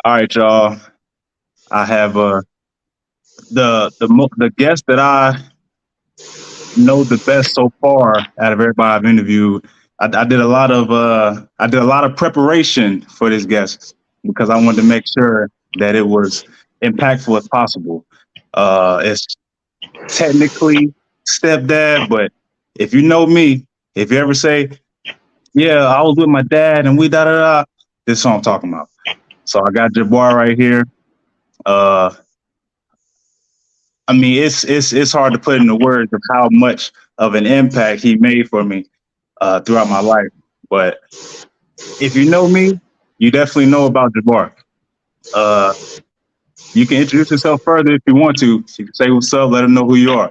All right, y'all. I have the guest that I know the best so far out of everybody I've interviewed. I did a lot of preparation for this guest because I wanted to make sure that it was impactful as possible. It's technically stepdad, but if you know me, if you ever say, "Yeah, I was with my dad and we da da da," this is what I'm talking about. So I got Jabar right here. Uh, I mean, it's hard to put into words of how much of an impact he made for me throughout my life. But if you know me, you definitely know about Jabbar. Uh, you can introduce yourself further if you want to. You can say what's up, let them know who you are.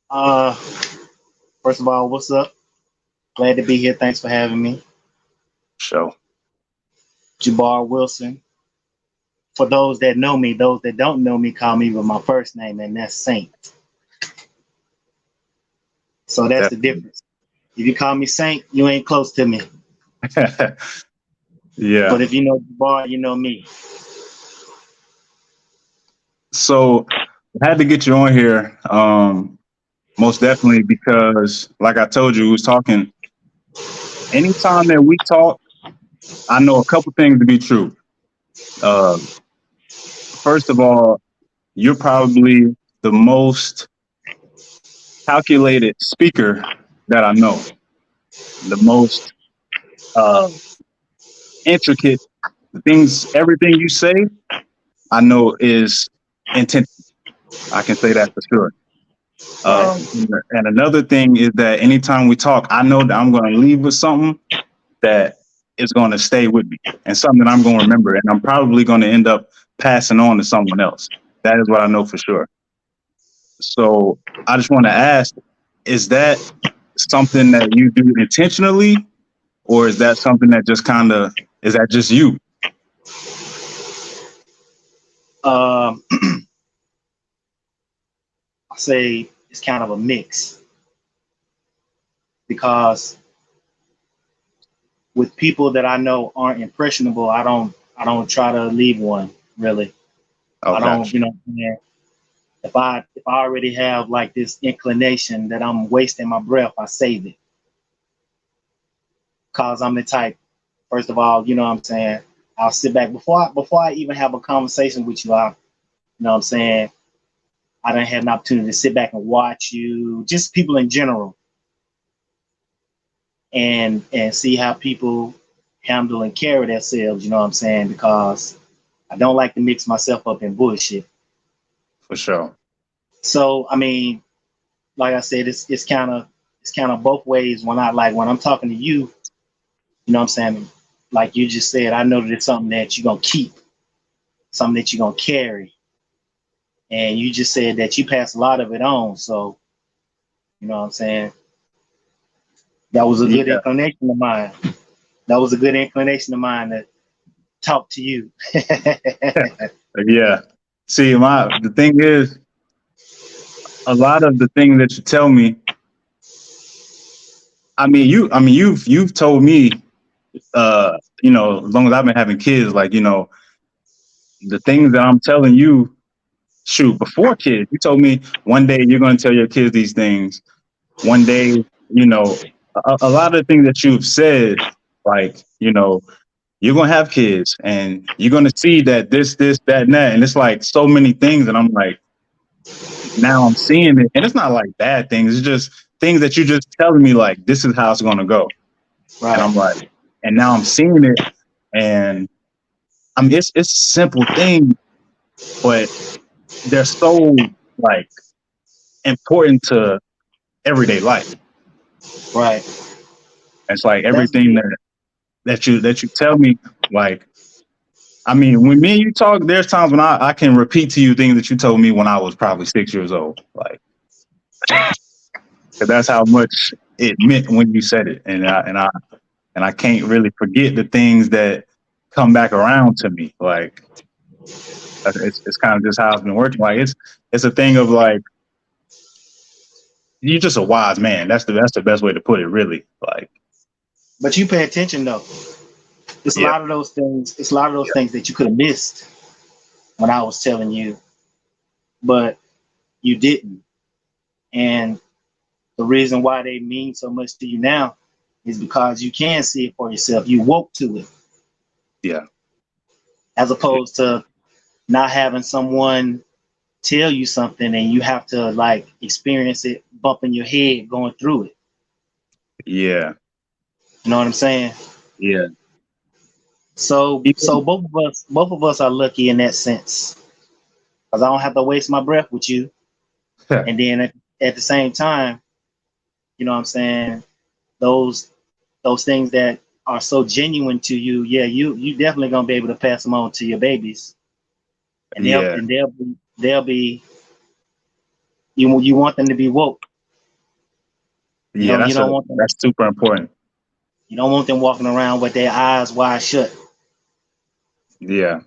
Uh, First of all, what's up? Glad to be here. Thanks for having me. So, Jabar Wilson. For those that know me, those that don't know me, call me with my first name, and that's Saint. So that's the definitely. difference. If you call me Saint, you ain't close to me. Yeah. But if you know Jabar, you know me. So I had to get you on here, most definitely because, like I told you, we was talking. Anytime that we talk, I know a couple things to be true. Uh, First of all, you're probably the most calculated speaker that I know. The most uh, intricate things, everything you say, I know is intentional. I can say that for sure. Right. And another thing is that anytime we talk, I know that I'm going to leave with something that is going to stay with me and something that I'm going to remember. And I'm probably going to end up passing on to someone else. That is what I know for sure. So I just want to ask, is that something that you do intentionally, or is that something that just kind of, is that just you? Um, I say it's kind of a mix because with people that I know aren't impressionable, I don't try to leave one really. I Okay. don't, yeah. If I already have like this inclination that I'm wasting my breath, I save it. Cause I'm the type, first of all, you know what I'm saying, I'll sit back before I even have a conversation with you, you know what I'm saying, I don't have an opportunity to sit back and watch you, just people in general, and see how people handle and carry themselves, you know what I'm saying? Because I don't like to mix myself up in bullshit. For sure. So I mean, like I said, it's kind of both ways. When I'm talking to you, you know what I'm saying? Like you just said, I know that it's something that you're gonna keep, something that you're gonna carry. And you just said that you pass a lot of it on. So, you know what I'm saying? That was a good Yeah. inclination of mine. That was a good inclination of mine to talk to you. Yeah. See, the thing is, a lot of the things that you tell me, you've told me, as long as I've been having kids, like, the things that I'm telling you, shoot, before kids, you told me one day you're going to tell your kids these things. One day, you know, a lot of the things that you've said, like, you're going to have kids and you're going to see that this, that, and that. And it's like so many things. And I'm like, now I'm seeing it. And it's not like bad things. It's just things that you're just telling me, like, this is how it's going to go. And Right. I'm like, and now I'm seeing it. And it's a simple thing, but they're so like important to everyday life. Right. It's like That's everything good. that you tell me, like, I mean, when me and you talk, there's times when I can repeat to you things that you told me when I was probably 6 years old. Like, 'cause that's how much it meant when you said it. And I can't really forget the things that come back around to me. Like, it's kind of just how it's been working. Like, it's a thing of like, you're just a wise man. That's the best way to put it, really. Like, But you pay attention though. It's a Yeah. lot of those things. It's a lot of those things that you could have missed when I was telling you, but you didn't. And the reason why they mean so much to you now is because you can see it for yourself. You woke to it, Yeah. as opposed to not having someone tell you something and you have to like experience it bumping your head going through it. Yeah. You know what I'm saying? Yeah. So Even, both of us are lucky in that sense. Because I don't have to waste my breath with you. And then at the same time, you know what I'm saying, those those things that are so genuine to you, yeah, you definitely gonna be able to pass them on to your babies. And yeah. they'll be you want them to be woke. Yeah. You don't want them That's super important. you don't want them walking around with their eyes wide shut. Yeah.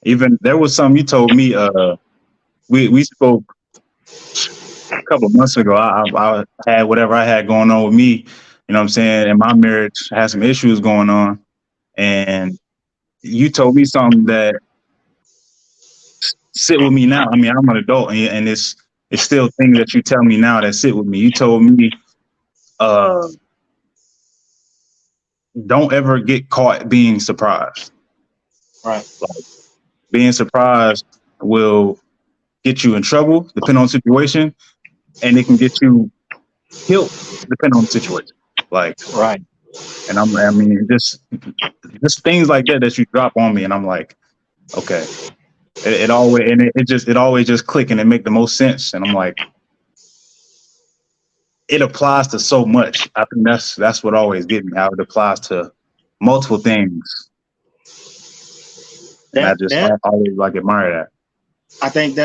Even there was some you told me. We spoke a couple of months ago. I had whatever I had going on with me. You know what I'm saying? And my marriage had some issues going on. And you told me something that sit with me now. I mean, I'm an adult, and it's still things that you tell me now that sit with me. You told me, uh, don't ever get caught being surprised. Right. Like being surprised will get you in trouble, depending on the situation, and it can get you killed, depending on the situation. Like, Right. and I mean, just things like that that you drop on me, and I'm like, okay, it always and it always just click and it make the most sense, and I'm like, it applies to so much. I think that's what always get me. How it applies to multiple things, and I That just that always like admire that. I think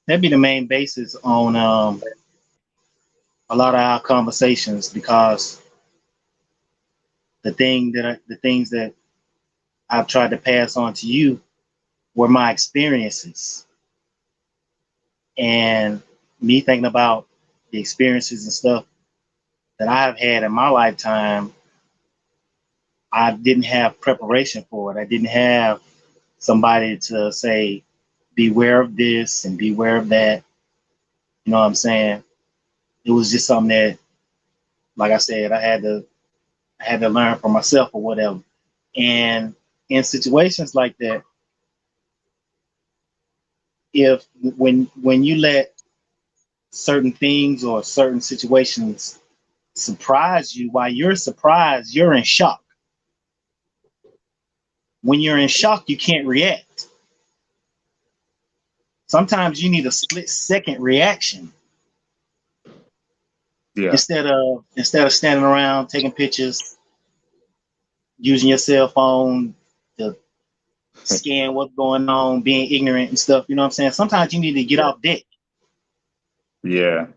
that'd be the main basis on a lot of our conversations because the things that I've tried to pass on to you were my experiences. And me thinking about the experiences and stuff that I've had in my lifetime, I didn't have preparation for it. I didn't have somebody to say, beware of this and beware of that. You know what I'm saying? It was just something that, like I said, I had to learn for myself or whatever. And in situations like that, if when you let certain things or certain situations surprise you, while you're surprised, you're in shock. When you're in shock, you can't react. Sometimes you need a split second reaction Yeah, instead of standing around taking pictures, using your cell phone to scan what's going on, being ignorant and stuff. You know what I'm saying? Sometimes you need to get yeah, off deck, yeah,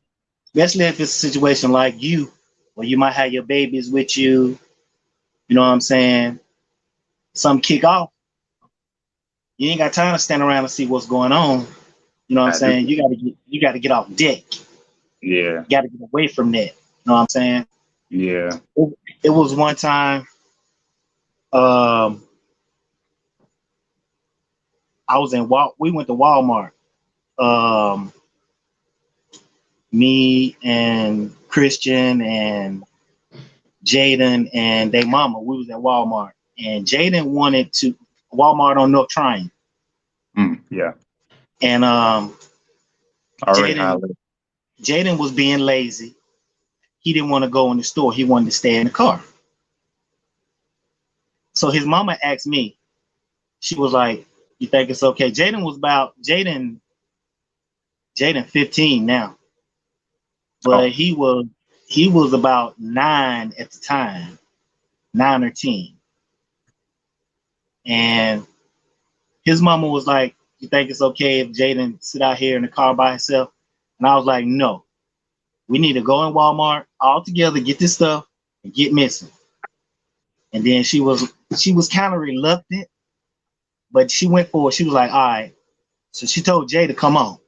especially if it's a situation like you, where you might have your babies with you. You know what I'm saying? Some kick off. You ain't got time to stand around and see what's going on. You know what I'm I do. saying? You got to get off deck. Yeah, You got to get away from that. You know what I'm saying? yeah. It was one time. Um, I was in Wal. We went to Walmart. Um, Me and Christian and Jaden and their mama. We was at Walmart, and Jaden wanted to Walmart on North Tryon, Yeah. and Already Jaden highlighted. Jaden was being lazy. He didn't want to go in the store. He wanted to stay in the car. So his mama asked me. She was like, "You think it's okay?" Jaden 15 now, but Oh, he was about 9 at the time, 9 or 10, and his mama was like, "You think it's okay if Jaden sit out here in the car by himself?" And I was like, "No, we need to go in Walmart all together, get this stuff, and get missing." And then she was kind of reluctant, but she went for it. She was like, "All right." So she told Jay to come on.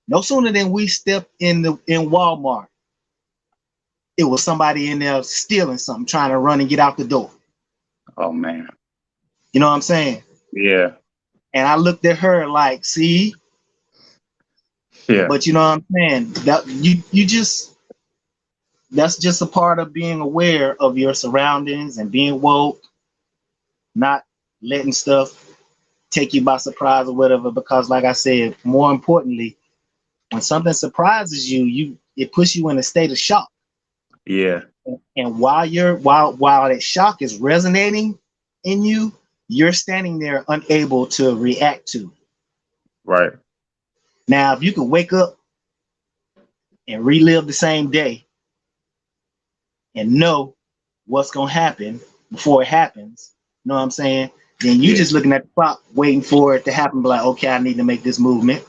No sooner than we stepped in Walmart, it was somebody in there stealing something, trying to run and get out the door. Oh man. You know what I'm saying? Yeah. And I looked at her like, see, Yeah. but you know what I'm saying? That you just that's just a part of being aware of your surroundings and being woke, not letting stuff take you by surprise or whatever. Because like I said, more importantly, when something surprises you, it puts you in a state of shock. Yeah. And while that shock is resonating in you, you're standing there unable to react to. Right. Now, if you could wake up and relive the same day and know what's gonna happen before it happens, you know what I'm saying? Then you Yeah. just looking at the clock, waiting for it to happen, be like, okay, I need to make this movement,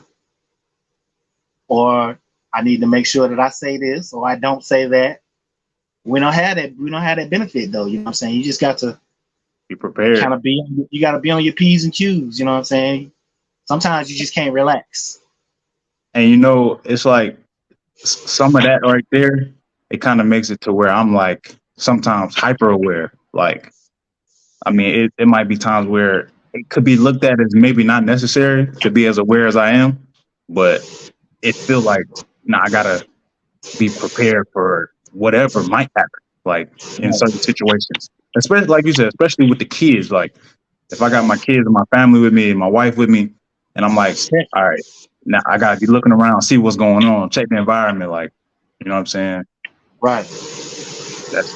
or I need to make sure that I say this, or I don't say that. We don't have that. We don't have that benefit though. You know what I'm saying? You just got to Be kind prepared. of be. You got to be on your p's and q's. You know what I'm saying? Sometimes you just can't relax. And it's like some of that right there, it kind of makes it to where I'm like sometimes hyper aware. Like, I mean, it might be times where it could be looked at as maybe not necessary to be as aware as I am, but it feel like, nah, I gotta be prepared for whatever might happen, like in Right. certain situations. Especially like you said, especially with the kids. Like if I got my kids and my family with me and my wife with me, and I'm like, all right, now I gotta be looking around, see what's going on, check the environment, like, you know what I'm saying? Right.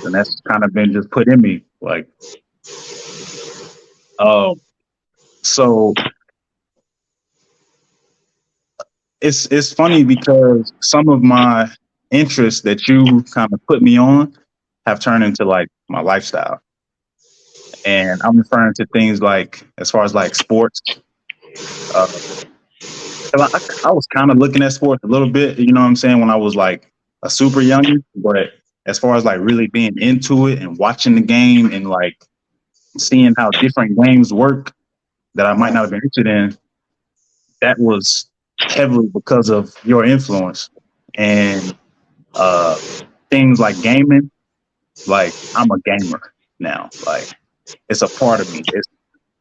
That's kind of been just put in me. Like, uh, so it's funny because some of my interests that you kind of put me on have turned into like my lifestyle. And I'm referring to things like, as far as like sports, uh, 'cause I was kind of looking at sports a little bit, you know what I'm saying, when I was like a super young, but as far as like really being into it and watching the game and like seeing how different games work that I might Right. not have been interested in, that was heavily because of your influence. And uh, things like gaming, like I'm a gamer now. Like it's a part of me. It's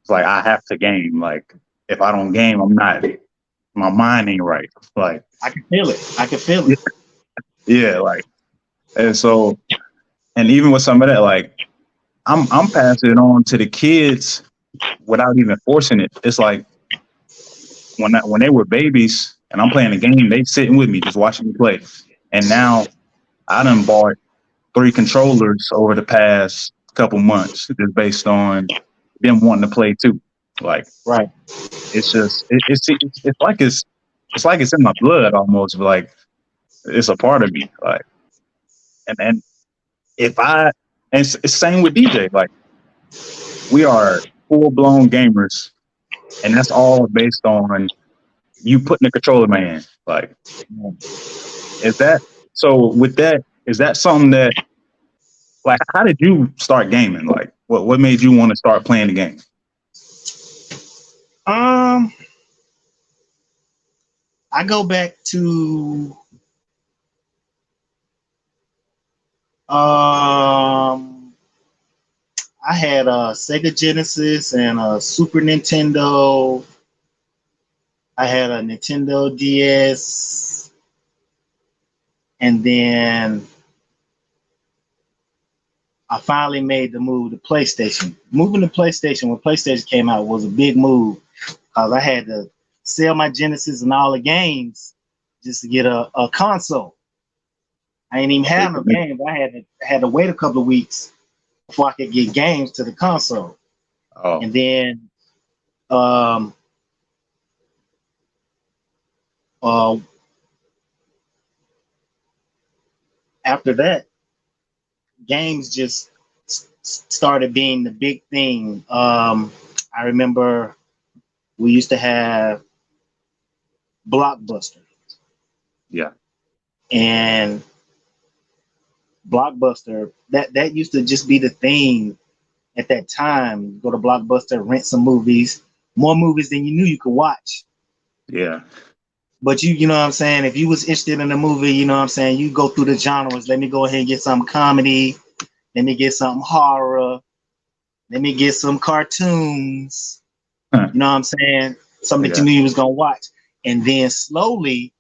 like I have to game. Like if I don't game, I'm not. My mind ain't right. Like I can feel it. I can feel it. yeah, like and so and even with some of that, like I'm passing it on to the kids without even forcing it. It's like when they were babies and I'm playing the game, they sitting with me just watching me play. And now I done bought 3 controllers over the past couple months just based on them wanting to play too. Like Right. it's just it's like it's in my blood almost. Like it's a part of me. Like and if I and it's same with DJ. Like we are full blown gamers, and that's all based on you putting the controller in my hand. Like is that so? With that, is that something that like how did you start gaming? Like what made you want to start playing the game? Um, I go back to I had a Sega Genesis and a Super Nintendo. I had a Nintendo DS, and then I finally made the move to PlayStation. Moving to PlayStation when PlayStation came out was a big move because I had to sell my Genesis and all the games just to get a console. I ain't even have no games. I had to wait a couple of weeks before I could get games to the console. Oh, And then um, uh, after that, games just started being the big thing. I remember we used to have Blockbuster, yeah, and Blockbuster that used to just be the thing at that time. Go to Blockbuster, rent some movies, more movies than you knew you could watch. yeah, But you know what I'm saying? If you was interested in the movie, you know what I'm saying, you go through the genres. Let me go ahead and get some comedy. Let me get some horror. Let me get some cartoons. Huh. You know what I'm saying? Something that you Yeah. knew you was gonna watch. And then slowly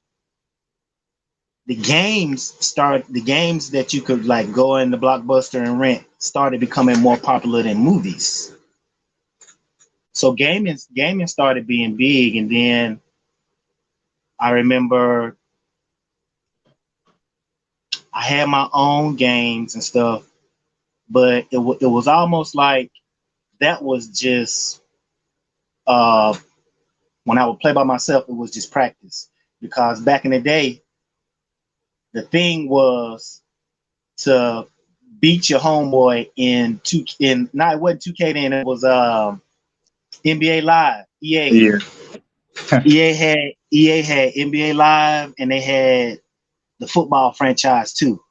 the games that you could like go in the blockbuster and rent started becoming more popular than movies. So gaming started being big, and then I remember I had my own games and stuff, but it was almost like that was just uh when I would play by myself, it was just practice. Because back in the day, the thing was to beat your homeboy in two in not it wasn't 2K then, it was NBA Live. Yeah. EA had NBA Live, and they had the football franchise too.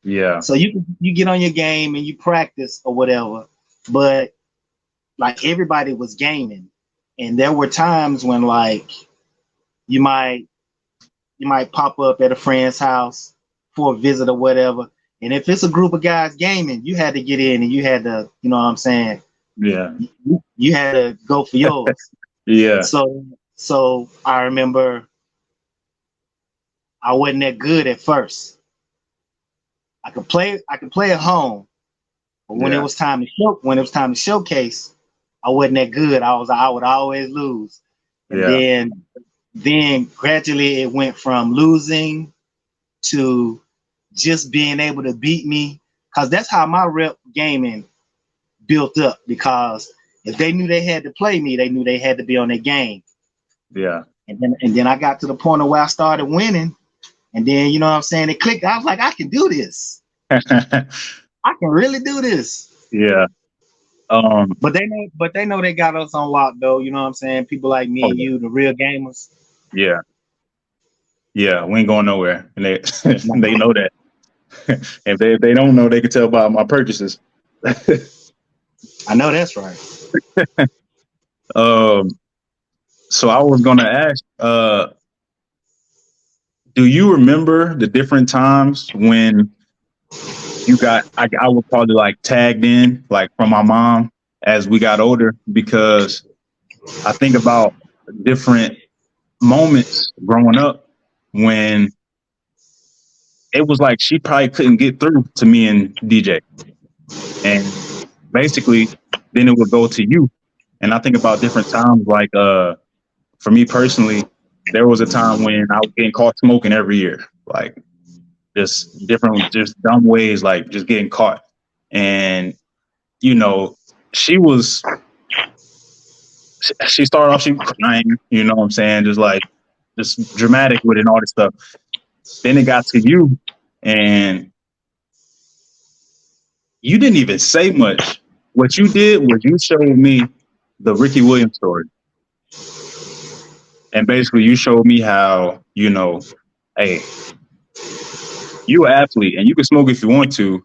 Yeah. So you get on your game and you practice or whatever, but like everybody was gaming, and there were times when like you might you might pop up at a friend's house for a visit or whatever, and if it's a group of guys gaming, you had to get in and you had to, you know what I'm saying, Yeah. you had to go for yours. Yeah. So I remember I wasn't that good at first. I could play at home, but when it Yeah. was time to showcase, I wasn't that good. I would always lose. And Yeah. then gradually it went from losing to just being able to beat me, because that's how my rep gaming built up. Because if they knew they had to play me, they knew they had to be on their game. Yeah. And then I got to the point of where I started winning, and then you know what I'm saying, it clicked. I was like, I can do this. I can really do this. Yeah. But they know they got us on lock though. You know what I'm saying? People like me Oh and you, the real gamers. yeah. Yeah. We ain't going nowhere, and they they know that. If they don't know, they can tell by my purchases. I know that's right. um. So I was gonna ask. Do you remember the different times when you got? I would call it like tagged in, like from my mom as we got older, because I think about different moments growing up when it was like she probably couldn't get through to me and DJ. And basically, then it would go to you. And I think about different times, like for me personally, there was a time when I was getting caught smoking every year, like just different, just dumb ways, like just getting caught. And you know, she was, she started off, she was crying, you know what I'm saying, just like just dramatic with it and all this stuff. Then it got to you, and you didn't even say much. What you did was you showed me the Ricky Williams story. And basically you showed me how, hey, you an athlete and you can smoke if you want to,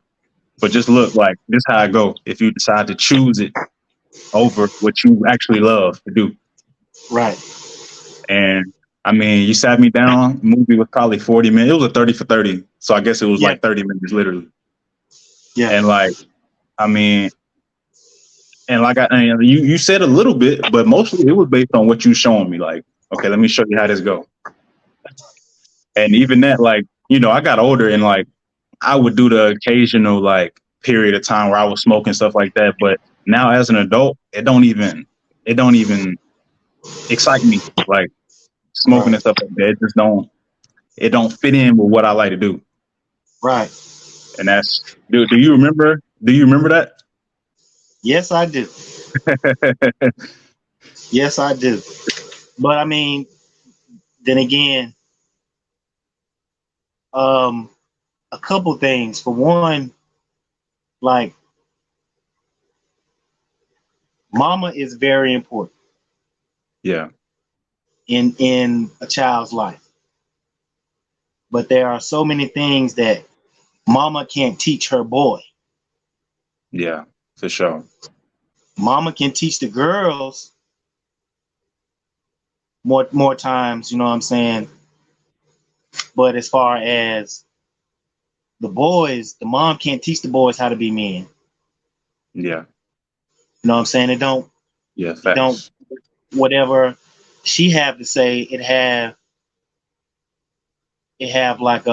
but just look, like this how I go if you decide to choose it over what you actually love to do. Right. And I mean, you sat me down, the movie was probably 40 minutes. It was a 30 for 30. So I guess it was Yeah. like 30 minutes literally. Yeah. And like, I mean, and you said a little bit, but mostly it was based on what you showing me. Like, okay, let me show you how this go. And even that, like, I got older and like I would do the occasional like period of time where I was smoking stuff like that. But now as an adult, it don't even excite me. Like smoking Right. and stuff like that. It don't fit in with what I like to do. Right. And that's, do you remember that? Yes, I do. Yes, I do. But I mean, then again, um, a couple things. For one, like mama is very important Yeah. in a child's life. But there are so many things that mama can't teach her boy. Yeah, for sure. Mama can teach the girls more times, you know what I'm saying? But as far as the boys, the mom can't teach the boys how to be men. Yeah. You know what I'm saying? Yeah. It don't Facts. whatever she have to say, it have like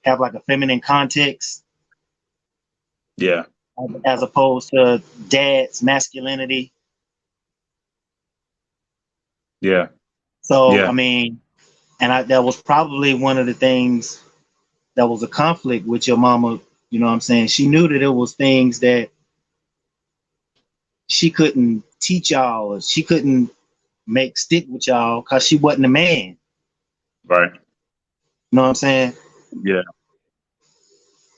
have like a feminine context Yeah. as opposed to dad's masculinity. Yeah. So I Yeah. mean, that was probably one of the things that was a conflict with your mama. You know what I'm saying? She knew that it was things that she couldn't teach y'all, or she couldn't make stick with y'all because she wasn't a man. Right. You know what I'm saying? Yeah.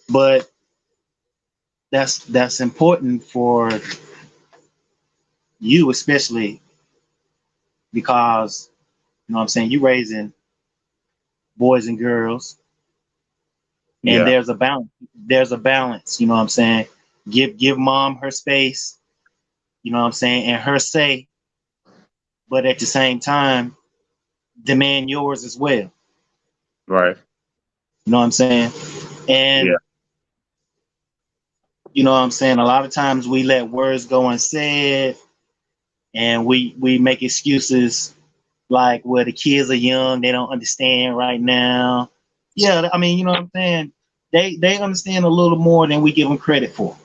But that's important for you, especially because you know what I'm saying, you raising boys and girls, and Yeah. there's a balance, you know what I'm saying? Give mom her space, you know what I'm saying, and her say, but at the same time, demand yours as well. Right. You know what I'm saying? Yeah. And you know what I'm saying, a lot of times we let words go unsaid, and we make excuses like, well, the kids are young, they don't understand right now. Yeah, I mean, you know what I'm saying? They understand a little more than we give them credit for.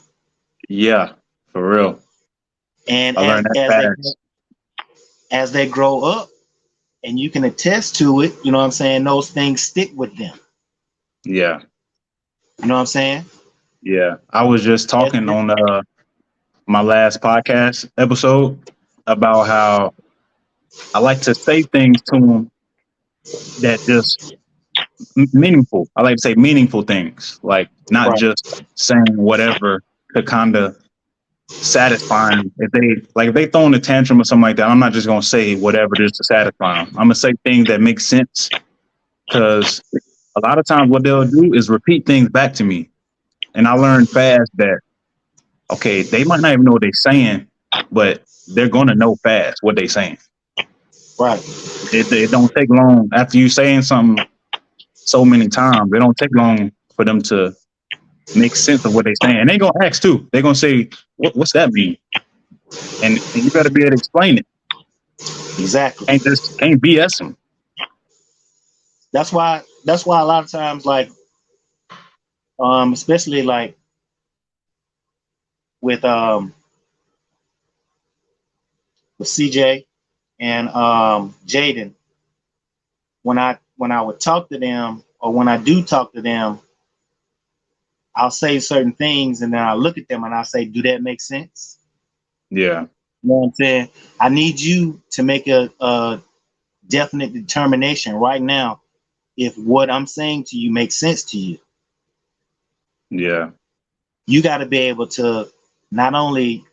Yeah. For real. And I as learned that as they fast. as they grow up, and you can attest to it, you know what I'm saying, those things stick with them. Yeah. You know what I'm saying? Yeah. I was just As talking on my last podcast episode about how I like to say things to them that just meaningful. I like to say meaningful things, like not right, just saying whatever to kind of satisfy them. If they throw in a tantrum or something like that, I'm not just gonna say whatever just to satisfy them. I'm gonna say things that make sense because a lot of times what they'll do is repeat things back to me, and I learned fast that okay, they might not even know what they're saying, but they're gonna know fast what they're saying. right, It don't take long after you saying something so many times. It don't take long for them to make sense of what they're saying. And they gonna ask too. They're gonna say, what's that mean? And you better be able to explain it. exactly. Can't BS them. That's why a lot of times, like, especially like with with CJ and Jaden, when I would talk to them, or when I do talk to them, I'll say certain things, and then I look at them and I say, "Do that make sense?" Yeah, You know what I'm saying? I need you to make a definite determination right now if what I'm saying to you makes sense to you. yeah, You got to be able to not only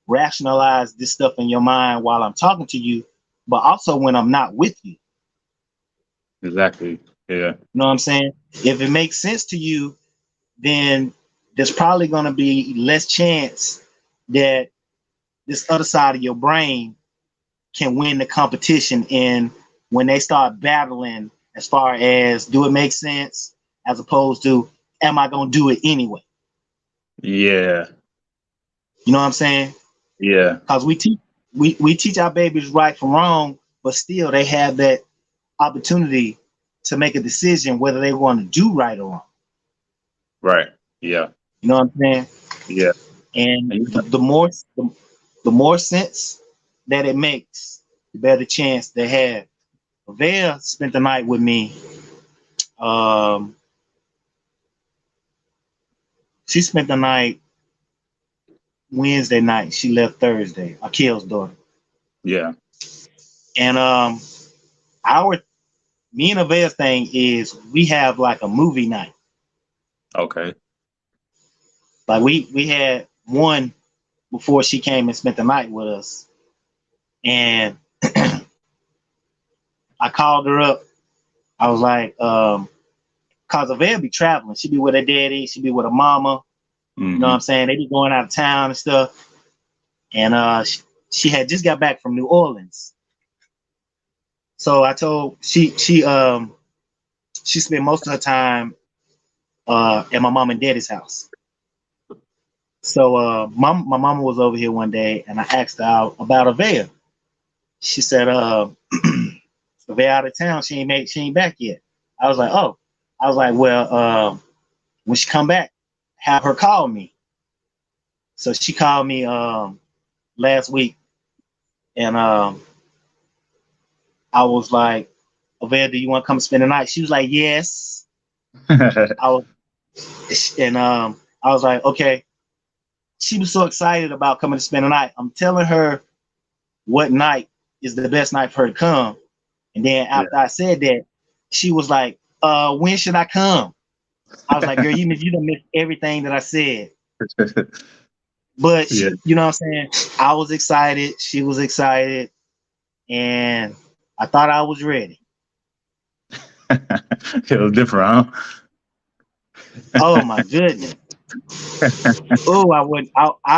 rationalize this stuff in your mind while I'm talking to you, but also when I'm not with you. exactly. Yeah, You know what I'm saying? If it makes sense to you, then there's probably going to be less chance that this other side of your brain can win the competition. And when they start battling, as far as do it make sense, as opposed to am I going to do it anyway? yeah, You know what I'm saying? yeah, Because we teach our babies right from wrong, but still they have that opportunity to make a decision whether they want to do right or wrong. right. Yeah, You know what I'm saying? yeah. And And you the more sense that it makes, the better chance they have. Vea spent the night with me. Um, she spent the night Wednesday night. She left Thursday. Akil's daughter. yeah, And our me and Avea's thing is we have like a movie night. okay. Like we had one before she came and spent the night with us, and I called her up. I was like, cause Avea be traveling. She be with her daddy. She be with her mama. You know what I'm Hmm. saying? They be going out of town and stuff. and she had just got back from New Orleans. So I told she spent most of her time at my mom and daddy's house. So my mama was over here one day, and I asked her out about Avea. She said, Avea out of town. She ain't back yet. I was like, oh. I was like, well, when she come back, have her call me. So she called me last week, and I was like, Avea, do you want to come spend the night? She was like, yes. I was, and I was like, okay. She was so excited about coming to spend the night. I'm telling her what night is the best night for her to come. And then after I said that, she was like, when should I come? I was like, girl, you done missed everything that I said. But she, you know what I'm saying? I was excited. She was excited. And I thought I was ready. It was different, huh? Oh my goodness. Oh, I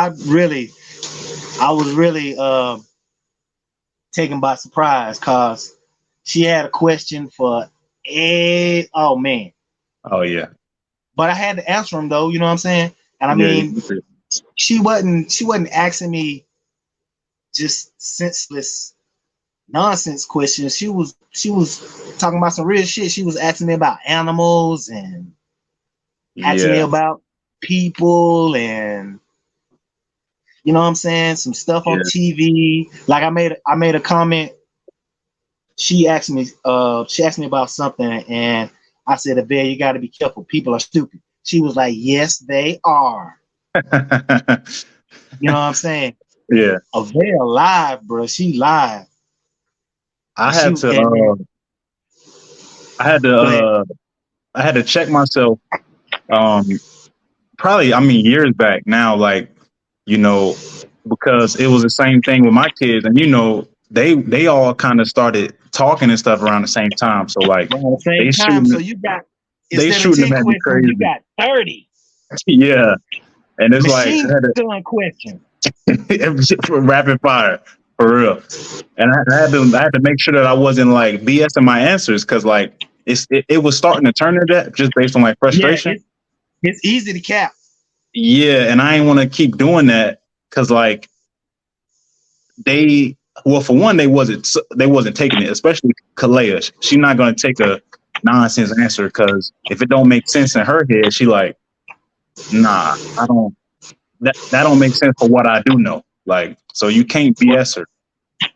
was really taken by surprise because she had a question for oh man. Oh yeah. But I had to answer them though, you know what I'm saying? And I mean, she wasn't asking me just senseless nonsense questions. She was talking about some real shit. She was asking me about animals and asking me about people and you know what I'm saying, some stuff on TV. Like I made a comment. She asked me about something and I said, Avea, you gotta be careful. People are stupid. She was like, yes, they are. You know what I'm saying? Yeah. Avea live, bro. She live. I had to check myself. Probably, I mean, years back now, like, you know, because it was the same thing with my kids, and you know, they all kind of started talking and stuff around the same time. So like, around the same time. So you got they instead of shooting 10 them at me questions, crazy. you got 30. Yeah, and it's machine like gun question. Rapid fire for real. And I had to make sure that I wasn't like BSing my answers because like it was starting to turn to that just based on like frustration. Yeah, it's easy to cap. Yeah, and I didn't want to keep doing that because like for one they wasn't taking it, especially Kalea. She's not gonna take a nonsense answer because if it don't make sense in her head, she like, nah, I don't. That don't make sense for what I do know. Like, so you can't BS her.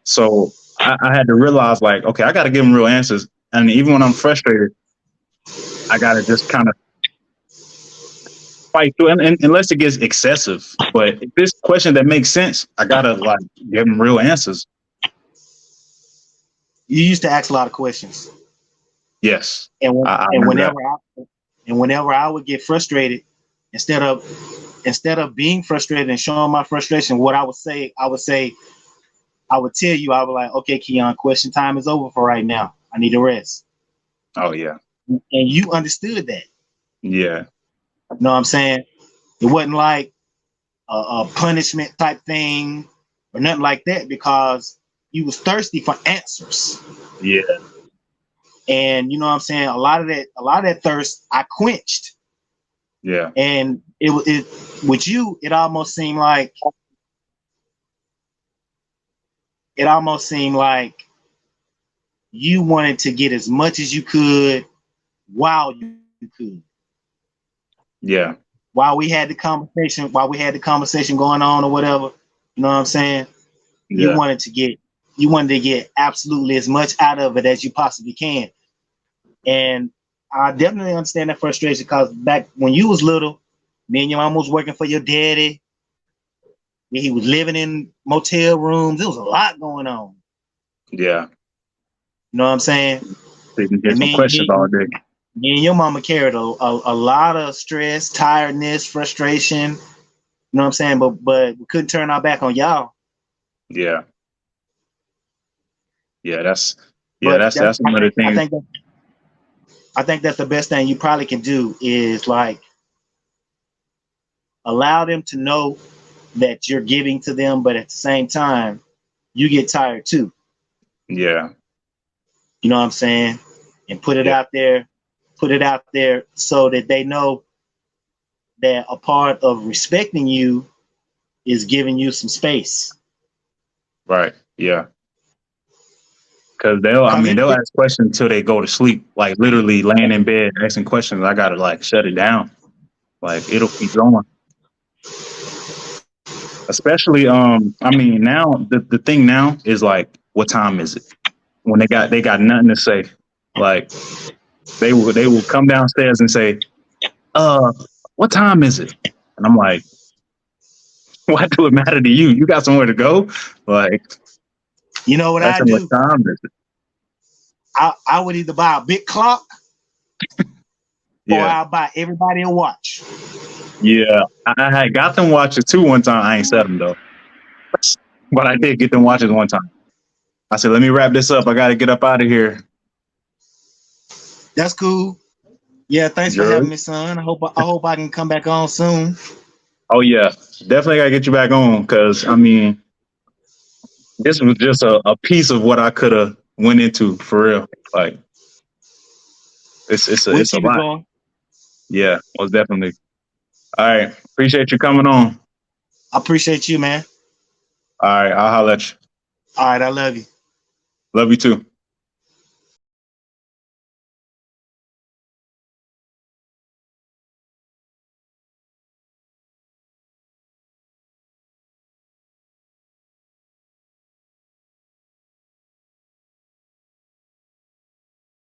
So I had to realize, like, okay, I got to give them real answers. And even when I'm frustrated, I got to just kind of fight through it, and unless it gets excessive. But if this question that makes sense, I got to, like, give them real answers. You used to ask a lot of questions. Yes. And whenever I would get frustrated, instead of being frustrated and showing my frustration, what I would tell you, I would like, okay, Keon, question time is over for right now. I need to rest. Oh, yeah. And you understood that. Yeah. You know what I'm saying? It wasn't like a punishment type thing or nothing like that because you was thirsty for answers. Yeah. And you know what I'm saying? A lot of that thirst I quenched. Yeah. And it with you, it almost seemed like you wanted to get as much as you could while you could. Yeah. While we had the conversation going on or whatever, you know what I'm saying? Yeah. You wanted to get absolutely as much out of it as you possibly can. And I definitely understand that frustration because back when you was little, me and your mom was working for your daddy. He was living in motel rooms. There was a lot going on. Yeah. You know what I'm saying? So you can get some questions all day. Me and your mama carried a lot of stress, tiredness, frustration. You know what I'm saying? But we couldn't turn our back on y'all. Yeah. Yeah, that's one of the things. I think that's the best thing you probably can do is like allow them to know that you're giving to them, but at the same time, you get tired too. Yeah. You know what I'm saying? And put it Yeah. out there, so that they know that a part of respecting you is giving you some space. Right. Yeah. Because Cause they'll ask questions until they go to sleep. Like literally laying in bed asking questions. I gotta like shut it down. Like it'll keep going. Especially, now the thing now is like, what time is it? When they got nothing to say. Like they will come downstairs and say, uh, what time is it? And I'm like, why do it matter to you? You got somewhere to go? Like, you know what that's I what do? time is it? I would either buy a big clock or Yeah. I'll buy everybody a watch. Yeah. I had got them watches too one time. I ain't set them though. But I did get them watches one time. I said, let me wrap this up. I got to get up out of here. That's cool. Yeah, thanks for Jerry? having me, son. I hope I can come back on soon. Oh, yeah. Definitely got to get you back on because, this was just a piece of what I could have went into for real. Like, We'll it's a keep it lot. going. Yeah, most definitely. All right. Appreciate you coming on. I appreciate you, man. All right. I'll holler at you. All right, I love you. Love you too.